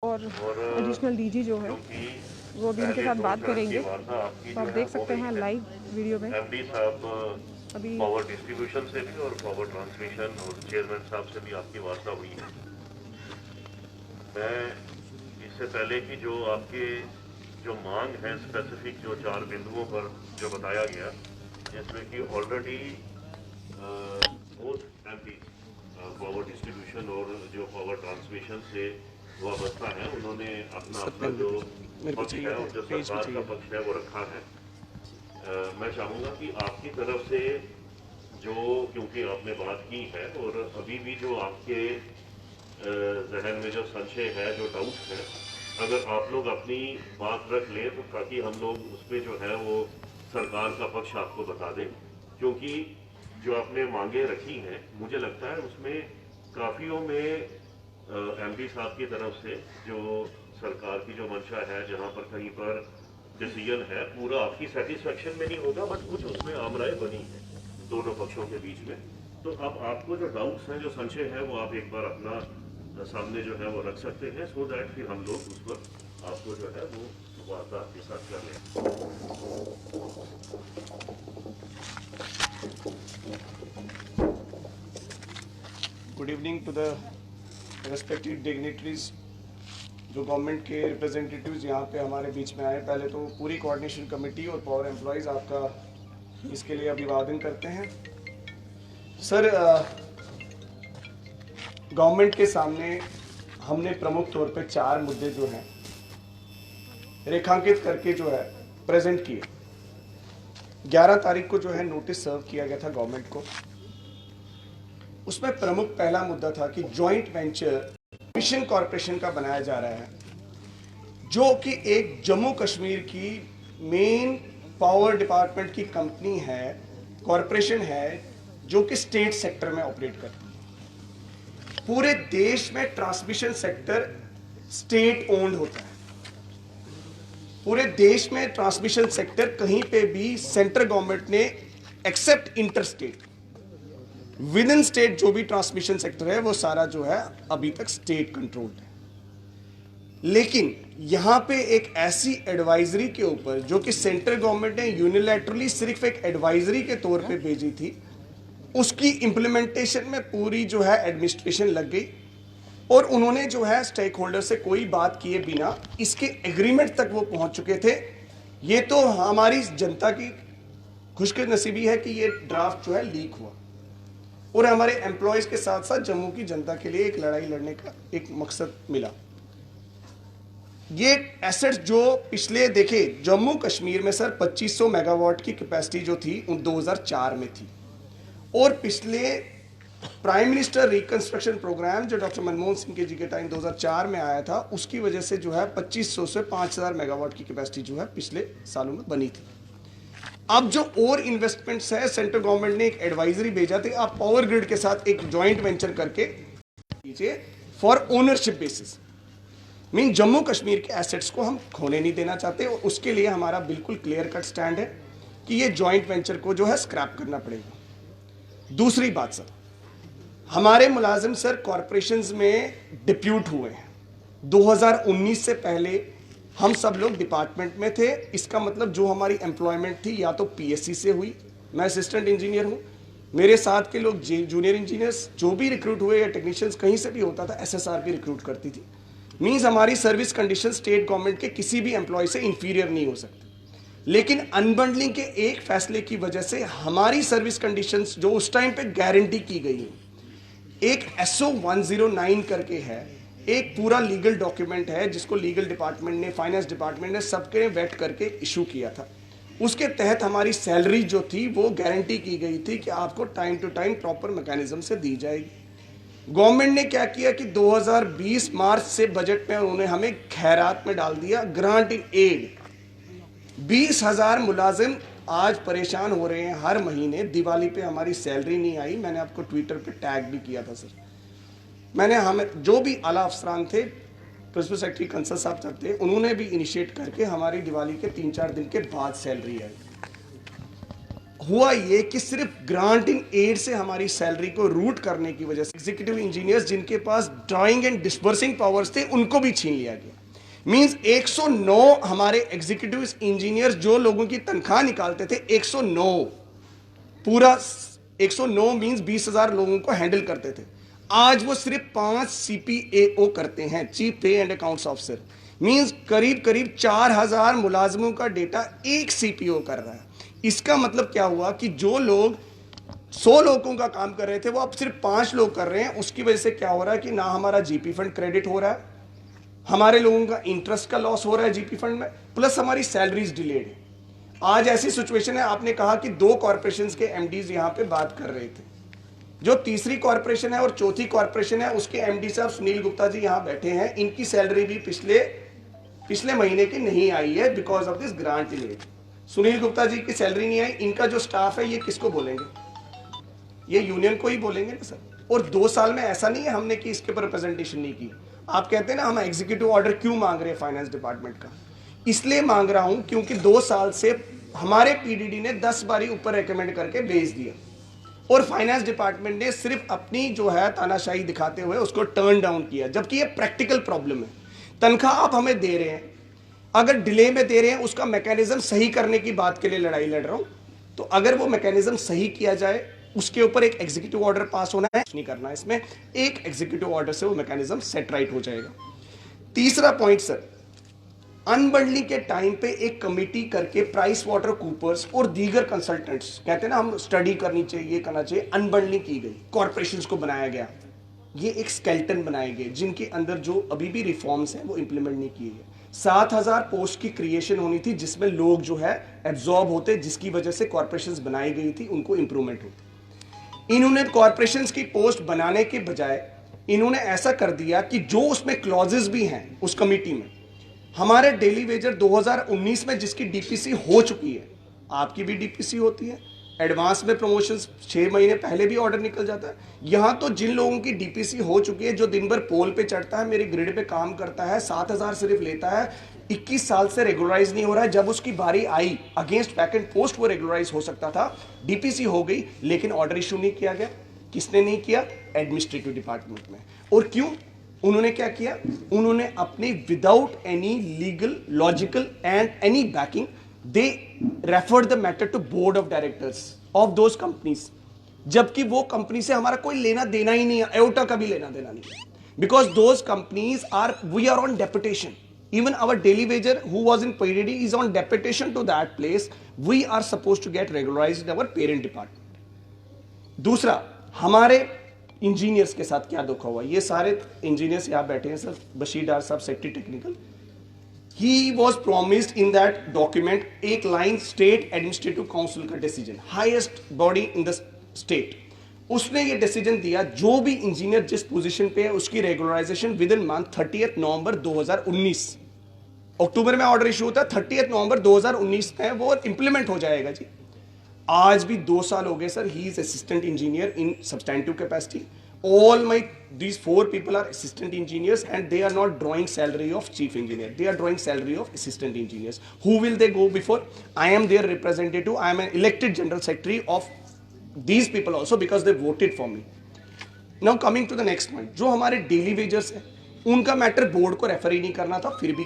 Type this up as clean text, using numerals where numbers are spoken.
और additional DG जो है वो भी उनके साथ बात करेंगे। तो आप देख सकते हैं लाइव वीडियो में एमडी साहब अभी पावर डिस्ट्रीब्यूशन से भी और पावर ट्रांसमिशन और चेयरमैन साहब से भी आपकी वार्ता हुई है। मैं इससे पहले कि जो आपके जो मांग है स्पेसिफिक जो 4 बिंदुओं पर जो बताया गया, जिसमें कि already both MP power distribution और जो पावर ट्रांसमिशन से वाबस्ता है, उन्होंने अपना जो पक्ष है और जो सरकार का पक्ष है वो रखा है। मैं चाहूँगा कि आपकी तरफ से जो, क्योंकि आपने बात की है और अभी भी जो आपके जहन में जो संशय है, जो डाउट है, अगर आप लोग अपनी बात रख लें तो ताकि हम लोग उसमें जो है वो सरकार का पक्ष आपको बता दें, क्योंकि जो आपने मांगे रखी हैं मुझे लगता है उसमें काफियों में एमपी साहब की तरफ से जो सरकार की जो मंशा है, जहां पर कहीं पर डिसीजन है पूरा आपकी सेटिस्फेक्शन में नहीं होगा, बट कुछ उसमें आमराय बनी है दोनों पक्षों के बीच में। तो अब आपको जो डाउट्स हैं, जो संशय है, वो आप एक बार अपना सामने जो है वो रख सकते हैं, सो दैट फिर हम लोग उस पर आपको जो है वो वार्ता आपके साथ कर लें। Good evening to the respective dignitaries, जो गवर्नमेंट के रिप्रेजेंटेटिव्स यहाँ पे हमारे बीच में आए। पहले तो पूरी कोऑर्डिनेशन कमेटी और पावर एम्प्लॉयज़ आपका इसके लिए अभिवादन करते हैं। सर, गवर्नमेंट के सामने हमने प्रमुख तौर पे 4 मुद्दे जो हैं रेखांकित करके जो है प्रेजेंट किए। 11 तारीख को जो है नोटिस सर्व किया गया था गवर्नमेंट को। उसमें प्रमुख पहला मुद्दा था कि जॉइंट वेंचर मिशन कॉरपोरेशन का बनाया जा रहा है, जो कि एक जम्मू कश्मीर की मेन पावर डिपार्टमेंट की कंपनी है, कॉरपोरेशन है, जो कि स्टेट सेक्टर में ऑपरेट करती है। पूरे देश में ट्रांसमिशन सेक्टर स्टेट ओन्ड होता है। पूरे देश में ट्रांसमिशन सेक्टर कहीं पे भी सेंट्रल गवर्नमेंट ने except inter state, within state जो भी ट्रांसमिशन सेक्टर है वो सारा जो है अभी तक स्टेट कंट्रोल्ड है। लेकिन यहां पे एक ऐसी एडवाइजरी के ऊपर, जो कि सेंट्रल गवर्नमेंट ने यूनिलैटरली सिर्फ एक एडवाइजरी के तौर पे भेजी थी, उसकी इंप्लीमेंटेशन में पूरी जो है एडमिनिस्ट्रेशन लग गई और उन्होंने जो है स्टेक होल्डर से कोई बात किए बिना इसके एग्रीमेंट तक वो पहुंच चुके थे। ये तो हमारी जनता की खुशनसीबी है कि ये ड्राफ्ट जो है लीक हुआ और हमारे एम्प्लॉयज के साथ साथ जम्मू की जनता के लिए एक लड़ाई लड़ने का एक मकसद मिला। ये एसेट्स जो पिछले देखे जम्मू कश्मीर में सर 2500 मेगावाट की कैपेसिटी जो थी 2004 में थी, और पिछले प्राइम मिनिस्टर रिकंस्ट्रक्शन प्रोग्राम जो डॉक्टर मनमोहन सिंह के जी के टाइम 2004 में आया था, उसकी वजह से जो है 2500 से 5000 मेगावाट की कैपेसिटी जो है पिछले सालों में बनी थी। अब जो और इन्वेस्टमेंट्स है, सेंट्रल गवर्नमेंट ने एक एडवाइजरी भेजा था, आप पावर ग्रिड के साथ एक जॉइंट वेंचर करके कीजिए for ownership basis. Mean Jammu Kashmir के एसेट्स को हम खोने नहीं देना चाहते और उसके लिए हमारा बिल्कुल क्लियर कट स्टैंड है कि ये जॉइंट वेंचर को जो है स्क्रैप करना पड़ेगा। दूसरी बात सर, हमारे मुलाजिम सर कॉरपोरेशंस में डिप्यूट हुए हैं। 2019 से पहले हम सब लोग डिपार्टमेंट में थे। इसका मतलब जो हमारी एम्प्लॉयमेंट थी या तो पीएससी से हुई, मैं असिस्टेंट इंजीनियर हूँ, मेरे साथ के लोग जूनियर इंजीनियर्स जो भी रिक्रूट हुए या टेक्नीशियंस कहीं से भी होता था, एसएसआर भी रिक्रूट करती थी। मीन्स हमारी सर्विस कंडीशन स्टेट गवर्नमेंट के किसी भी एम्प्लॉय से इंफीरियर नहीं हो सकती। लेकिन अनबंडलिंग के एक फैसले की वजह से हमारी सर्विस कंडीशंस जो उस टाइम पे गारंटी की गई है, एक SO 109 करके है, एक पूरा लीगल डॉक्यूमेंट है जिसको लीगल डिपार्टमेंट ने, फाइनेंस डिपार्टमेंट ने सबके वेट करके इशू किया था। उसके तहत हमारी सैलरी जो थी वो गारंटी की गई थी कि आपको time to time proper mechanism से दी जाएगी। गवर्नमेंट ने क्या किया कि 2020 मार्च से बजट में उन्होंने हमें खैरात में डाल दिया, ग्रांट इन एड। 20,000 मुलाजिम आज परेशान हो रहे हैं हर महीने। दिवाली पे हमारी सैलरी नहीं आई, मैंने आपको ट्विटर पे टैग भी किया था सर। मैंने हमें जो भी आला अफसरान थे, प्रिंसिपल सेक्रेटरी कंसल साहब तक थे, उन्होंने भी इनिशिएट करके हमारी दिवाली के 3-4 दिन के बाद सैलरी आई। हुआ ये कि सिर्फ ग्रांट इन एड से हमारी सैलरी को रूट करने की वजह से एग्जीक्यूटिव इंजीनियर्स जिनके पास ड्राइंग एंड डिस्बर्सिंग पावर्स थे उनको भी छीन लिया गया। मींस 109 हमारे एग्जीक्यूटिव इंजीनियर्स जो लोगों की तनख्वाह निकालते थे, 109 पूरा 109 मींस 20,000 लोगों को हैंडल करते थे, आज वो सिर्फ 5 CPAO करते हैं, चीफ पे एंड अकाउंट्स ऑफिसर। मींस करीब करीब 4,000 मुलाजमों का डेटा एक CPO कर रहा है। इसका मतलब क्या हुआ कि जो लोग 100 लोगों का काम कर रहे थे वो अब सिर्फ 5 लोग कर रहे हैं। उसकी वजह से क्या हो रहा है कि ना हमारा GP फंड क्रेडिट हो रहा है, हमारे लोगों का इंटरेस्ट का लॉस हो रहा है GP फंड में, प्लस हमारी सैलरीज डिलेड है। आज ऐसी सिचुएशन है, आपने कहा कि 2 कॉर्पोरेशंस के MDs यहां पे बात कर रहे थे। जो तीसरी कॉर्पोरेशन है और चौथी कॉर्पोरेशन है उसके MD साहब सुनील गुप्ता जी यहां बैठे हैं, इनकी सैलरी भी पिछले महीने की नहीं आई है because of this grant delay. Sunil Gupta ji की सैलरी नहीं आई, इनका जो स्टाफ है ये किसको बोलेंगे? ये यूनियन को ही बोलेंगे ना सर। और 2 साल में ऐसा नहीं है हमने कि इसके पर रिप्रेजेंटेशन नहीं की। आप कहते हैं ना हम एग्जीक्यूटिव ऑर्डर क्यों मांग रहे हैं फाइनेंस डिपार्टमेंट का, इसलिए मांग रहा हूं क्योंकि 2 साल से हमारे PDD ने 10 बारी ऊपर रेकमेंड करके भेज दिया और फाइनेंस डिपार्टमेंट ने सिर्फ अपनी जो है तानाशाही दिखाते हुए उसको टर्न डाउन किया, जबकि ये प्रैक्टिकल प्रॉब्लम है। तनख्वाह आप हमें दे रहे हैं, अगर डिले में दे रहे हैं उसका मैकेनिज्म सही करने की बात के लिए लड़ाई लड़ रहा हूं, तो अगर वो मैकेनिज्म सही किया जाए उसके ऊपर एक एग्जीक्यूटिव ऑर्डर पास होना है, नहीं करना है इसमें, एक एग्जीक्यूटिव ऑर्डर से वो मैकेनिज्म सेट राइट हो जाएगा। तीसरा पॉइंट सर, अनबंडलिंग के टाइम पे एक कमिटी करके प्राइस वाटर कूपर्स और दीगर कंसल्टेंट्स, कहते हैं ना हम स्टडी करनी चाहिए, ये करना चाहिए, अनबंडलिंग की गई, कॉर्पोरेशंस को बनाया गया, ये एक स्केलेटन बनाए गए जिनके अंदर जो अभी भी रिफॉर्म्स हैं वो इंप्लीमेंट नहीं किए गए। 7,000 पोस्ट की क्रिएशन होनी थी जिसमें लोग जो है एब्जॉर्ब होते, जिसकी वजह से कॉर्पोरेशंस बनाई गई थी, उनको इंप्रूवमेंट होती। इन्होंने कॉर्पोरेशंस की पोस्ट बनाने के बजाय इन्होंने ऐसा कर दिया कि जो उसमें क्लॉजेस भी हैं उस कमिटी में, हमारे डेली वेजर 2019 में जिसकी DPC हो चुकी है, आपकी भी DPC होती है, एडवांस में प्रमोशंस 6 महीने पहले भी ऑर्डर निकल जाता है। यहां तो जिन लोगों की DPC हो चुकी है, जो दिन भर पोल पे चढ़ता है, मेरे ग्रिड पे काम करता है, 7,000 सिर्फ लेता है, 21 साल से रेगुलराइज नहीं हो रहा है। जब उसकी बारी आई अगेंस्ट वैकेंट पोस्ट वो रेगुलराइज हो सकता था, DPC हो गई लेकिन ऑर्डर इशू नहीं किया गया। किसने नहीं किया? एडमिनिस्ट्रेटिव डिपार्टमेंट में। और क्यों? उन्होंने क्या किया? उन्होंने अपनी without any legal, logical and any banking, they referred the matter to board of directors of those companies, जबकि वो कंपनी से हमारा कोई लेना देना ही नहीं है, एओटा का भी लेना देना नहीं है, because those companies are, we are on deputation, even our daily wager who was in PDD is on deputation to that place, we are supposed to get regularized in our parent department। दूसरा, हमारे engineers के साथ क्या धोखा हुआ? ये सारे engineers यहाँ बैठे हैं सर, बशीर डार साहब secretary technical, he was promised in that document एक लाइन स्टेट एडमिनिस्ट्रेटिव काउंसिल का decision, highest body in the state, उसने ये डिसीजन दिया जो भी इंजीनियर जिस पोजीशन पे है उसकी रेगुलराइजेशन विद इन मंथ 30 नवंबर 2019। अक्टूबर में ऑर्डर इशू होता है, 30 नवंबर 2019 में वो इंप्लीमेंट हो जाएगा जी। आज भी 2 साल हो गए sir, he is assistant engineer in substantive capacity. All these 4 people are assistant engineers and they are not drawing salary of chief engineer, they are drawing salary of assistant engineers. Who will they go before? I am their representative, I am an elected general secretary of these people also because they voted for me. Now coming to the next point, जो हमारे daily wages है उनका matter board को refer ही नहीं करना था, फिर भी